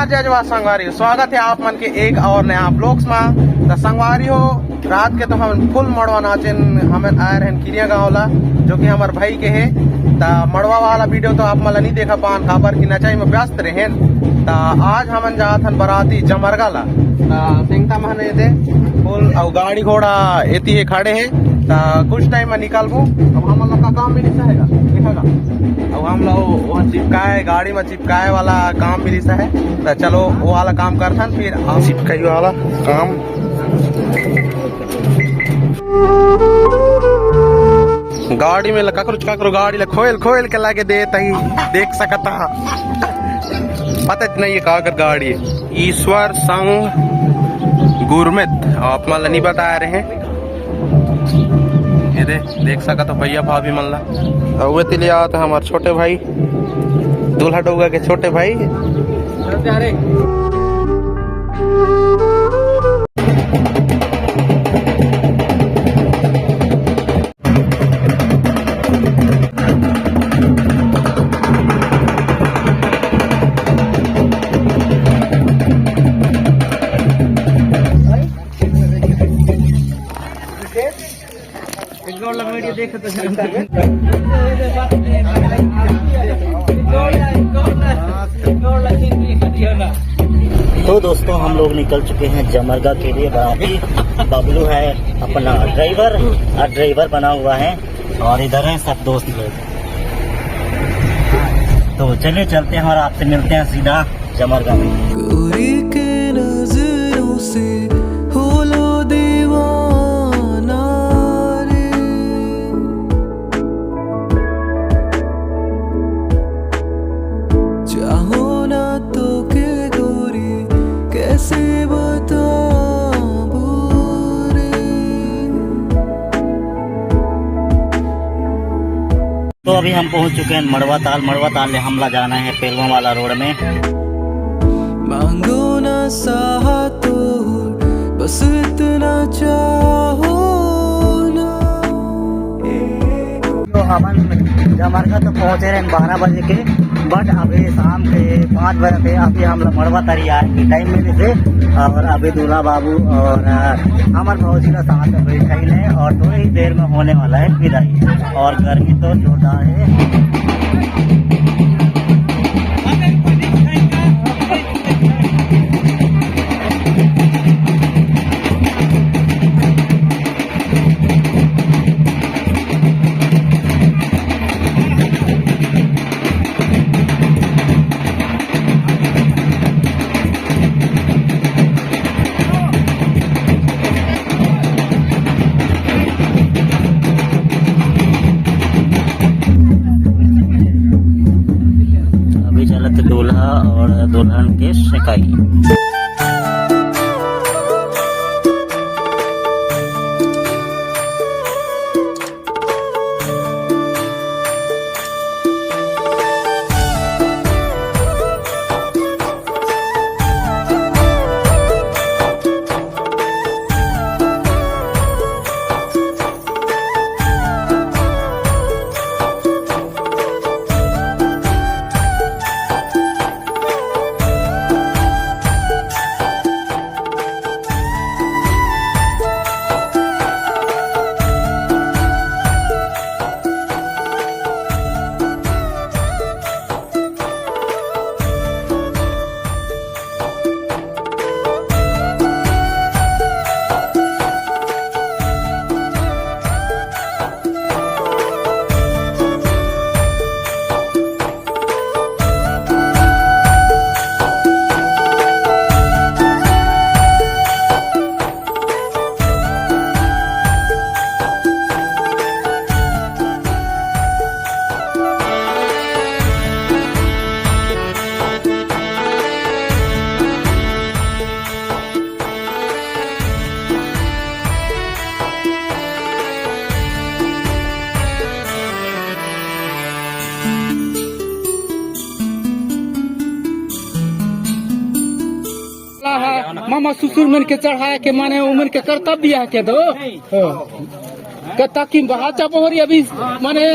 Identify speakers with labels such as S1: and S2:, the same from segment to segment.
S1: नमस्कार जय जवाहर संगवारी, स्वागत है आप मन के एक और नया ब्लॉग्स में। तो संगवारी हो रात के तो हम फुल मड़वा नाचन हमें आए रहन किरिया गाँव ला, जो कि हमारे भाई के है। तो मड़वा वाला वीडियो तो आप मला नहीं देखा पान, खबर की नचाई में व्यस्त रहे। तो आज हम जात हन बराती जमरगा ला, सिंगता महने दे फुल और गाड़ी घोड़ा एती है खड़े है। तो कुछ टाइम में निकलबू। अब हम लोग का काम भी नहीं सहेगा देखेगा। अब हम लोग वहाँ चिपकाए गाड़ी में चिपकाए वाला काम भी नहीं है। तो चलो वो वाला काम करथन, फिर चिपकाई वाला काम गाड़ी में ककरो गाड़ी ला खोल के लागे दे तही देख सकता। पता नहीं है काकर गाड़ी है। ईश्वर संग गुरमित आप मला नहीं बता रहे हैं। ये देख सका तो भैया भाभी मन ला वे तिले आता हमारे छोटे भाई दूल्हा डोगा के छोटे भाई।
S2: तो दोस्तों हम लोग निकल चुके हैं जमरगा के लिए। बाकी बबलू है अपना ड्राइवर और ड्राइवर बना हुआ है, और इधर है सब दोस्त लोग। तो चलिए चलते हैं और आपसे मिलते हैं सीधा जमरगा में। तो अभी हम पहुंच चुके हैं मड़वा ताल ले हमला जाना है पेलवा वाला रोड में।
S3: मांगो ना साहा तो बस इतना चाहो ना।
S2: तो हम जमरगा तो पहुंचे रहे 12 बजे के, बट अभी शाम के 5 बजे के अभी हम लोग मड़वा तैयार की टाइम में थे। और अभी दूल्हा बाबू और हमारे भौजी का साथ में बैठा ही है, और थोड़ी ही देर में होने वाला है विदाई। और गर्मी तो जोरदार है। दूल्हा और दुल्हन के शिकाई।
S4: मामा ससुर मन के चढ़ाया के माने उमन के कर्तव्य है के दो ताकि बहाचा बहरी अभी माने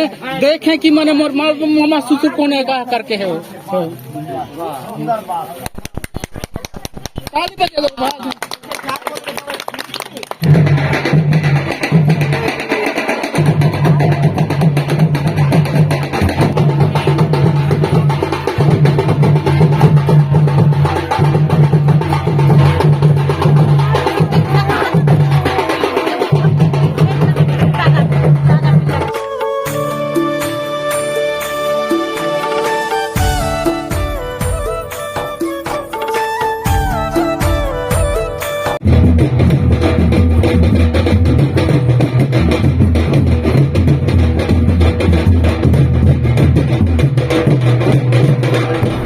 S4: देखें कि माने मोर मामा ससुर कौन है का करके है। ताली बजा दो भाई।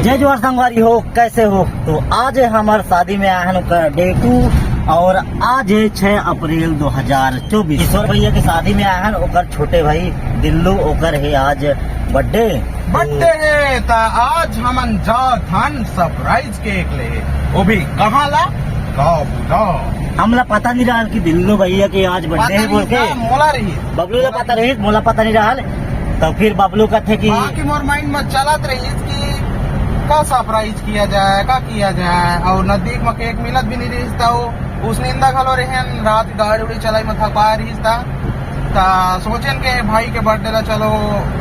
S2: जय जोहार संगवारी हो, कैसे हो? तो आज है हमार शादी में आया है डे 2 और आज है 6 अप्रैल 2024। ईश्वर भैया की शादी में आया है ओकर छोटे भाई दिल्लू, ओकर है आज बर्थडे।
S1: है ता आज हमन जात हन सरप्राइज केक ले, वो भी कहाँ ला? काबूला।
S2: हमला पता नहीं रहा कि दिल्लू भैया की आज बर्थडे है बोल के।
S1: मोला रही
S2: बबलू का पता रही, मोला पता नहीं रहा। तो फिर बबलू का थे कि
S1: बाकी मोर माइंड में चलत रही कि का सरप्राइज किया जाए, का किया जाए, और नजदीक में केक मिलत भी नहीं रही था। उस निंदा खलो रहे रात गाड़ी उड़ी चलाई में थका रही था। सोचेन के भाई के बर्थडे ला चलो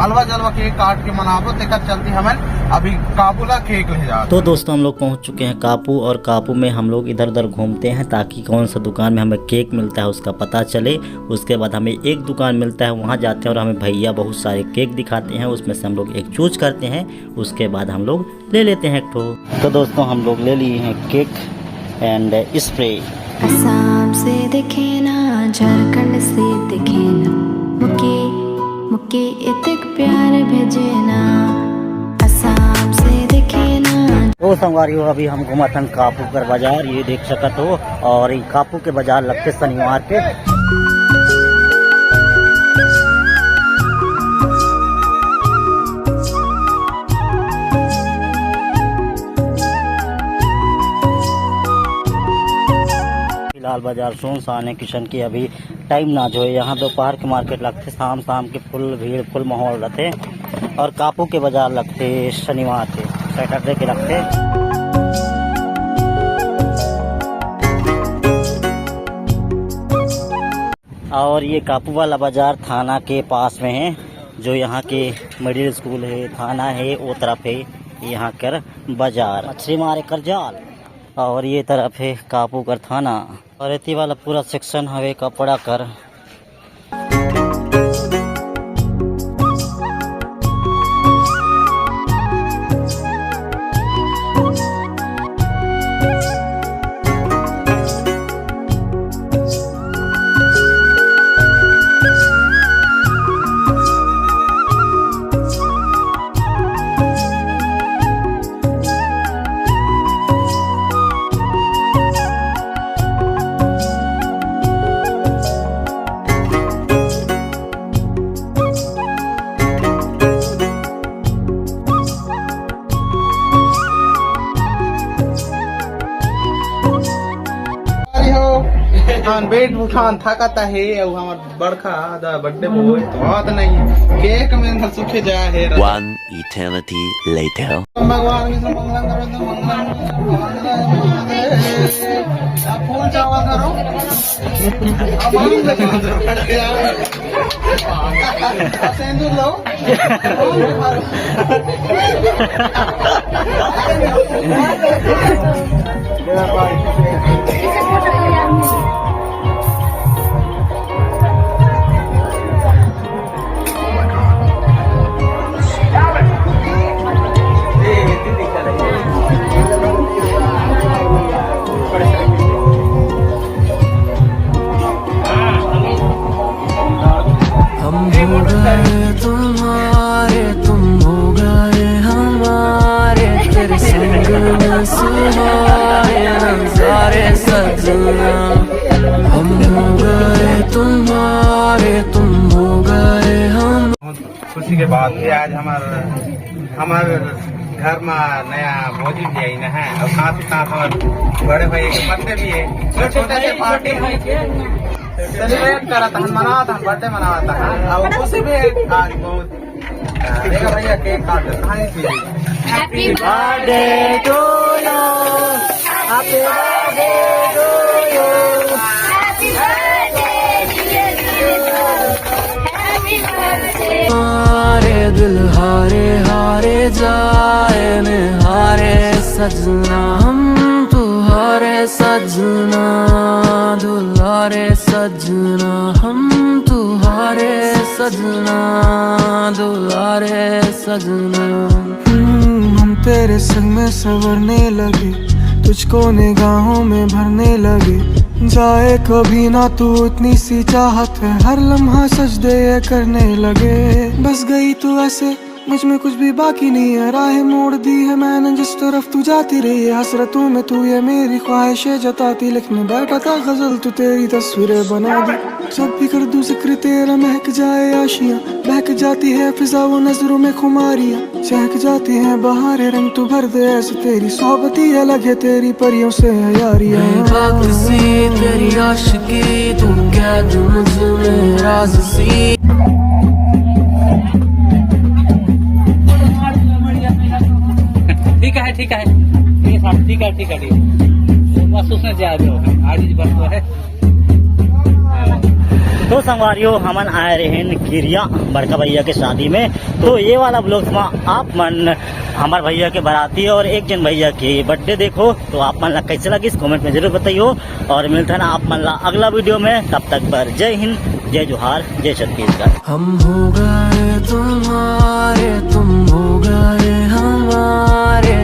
S1: अलवा जलवा केक काट के मनाबो, तेकर चलती हमें अभी काबूला केक ले जा।
S2: तो दोस्तों हम लोग पहुंच चुके हैं कापू, और कापू में हम लोग इधर उधर घूमते हैं ताकि कौन सा दुकान में हमें केक मिलता है उसका पता चले। उसके बाद हमें एक दुकान मिलता है, वहां जाते हैं और हमें भैया बहुत सारे केक दिखाते हैं, उसमें से हम लोग एक चूज करते हैं। उसके बाद हम लोग ले लेते हैं एक ठो। तो दोस्तों हम लोग ले लिए हैं केक एंड स्प्रे।
S5: असम से दिखे ना, झारखंड से दिखे ना, मुके मुके इतक प्यार भेजे ना, असम से दिखे ना।
S2: तो संगवारी हो, अभी हम घुमाथन कापू कर बाजार, ये देख सकत हो। और ये कापू के बाजार लगते शनिवार के। फिलहाल बाजार सुनसान है, किशन की अभी टाइम ना जो है। यहाँ दोपहर के मार्केट लगते, शाम के फुल भीड़ फुल माहौल रहते। और कापू के बाजार लगते शनिवार के, सैटरडे के लगते। और ये कापू वाला बाजार थाना के पास में है, जो यहाँ के मिडिल स्कूल है, थाना है, वो तरफ है यहाँ कर बाजार। मछली मारे कर जाल। और ये तरफ है कापू कर थाना, और इतनी वाला पूरा सेक्शन हवे कपड़ा कर।
S1: बेट उठान थकाता है, और हमार बड़खा दा बर्थडे बॉय तो बात नहीं केक में अंदर सूखे जा है।
S6: One eternity later.
S1: भगवान की मंगल करो तो आप फूल चावा करो। अब सिंदूर लो।
S3: हम हो गए तुम्हारे, तुम हो गए हमारे, तेरे संग में सुहाए नज़ारे सजना। हम हो गए तुम्हारे, तुम हो गए हम।
S1: खुशी के बाद भी आज हमारे घर में नया भोजी भी आई है, और साथ ही साथ हमारे बड़े भाई के बर्थडे भी है। तो छोटे से पार्टी सेलिब्रेट करा था, मनावा था, बर्थडे मनावा था। और खुशी भी आज बहुत देखा भैया केक काट happy
S2: birthday to you, happy birthday to you.
S3: हारे दिल हारे हारे जाए में हारे सजना हम तुम्हारे सजना दुलारे सजना हम तुम्हारे सजना दुलारे सजना।
S7: हम तेरे संग में संवरने लगे, तुझको निगाहों में भरने लगे। जाए कभी ना तू इतनी सी चाहत है, हर लम्हा सजदे ये करने लगे। बस गई तू ऐसे मुझ में कुछ भी बाकी नहीं है, राहें मोड़ दी है मैंने जिस तरफ तू जाती रही है। हसरतों में तू ये मेरी ख्वाहिशें जताती, लिखने बैठा था गजल तू तेरी तस्वीरें बना दी। जब भी कर दूं जिक्र तेरा महक जाए आशियां, बहक जाती है फिजा वो नजरों में खुमारियां। चहक जाती हैं बहारें रंग तू भर दे ऐसे, तेरी सोहबती अलग है तेरी परियों से है यारियां।
S3: सी तेरी आशिकी तू कैद मुझ में राज सी।
S4: ठीक है ठीक है ठीक है ठीक है ठीक है बस उसने जा दो आज बस तो है।
S2: तो संगवारियों हमन आए रहे किरिया बड़का भैया के शादी में। तो ये वाला ब्लॉग में आप मन हमारे भैया के बाराती और एक जन भैया की बर्थडे देखो। तो आप मन ला कैसे लगी इस कमेंट में जरूर बताइयो और मिलता है आप मन ला अगला वीडियो में। तब तक पर जय हिंद, जय जोहार, जय छत्तीसगढ़।
S3: हम हो गए तुम्हारे तुम हो गए हमारे।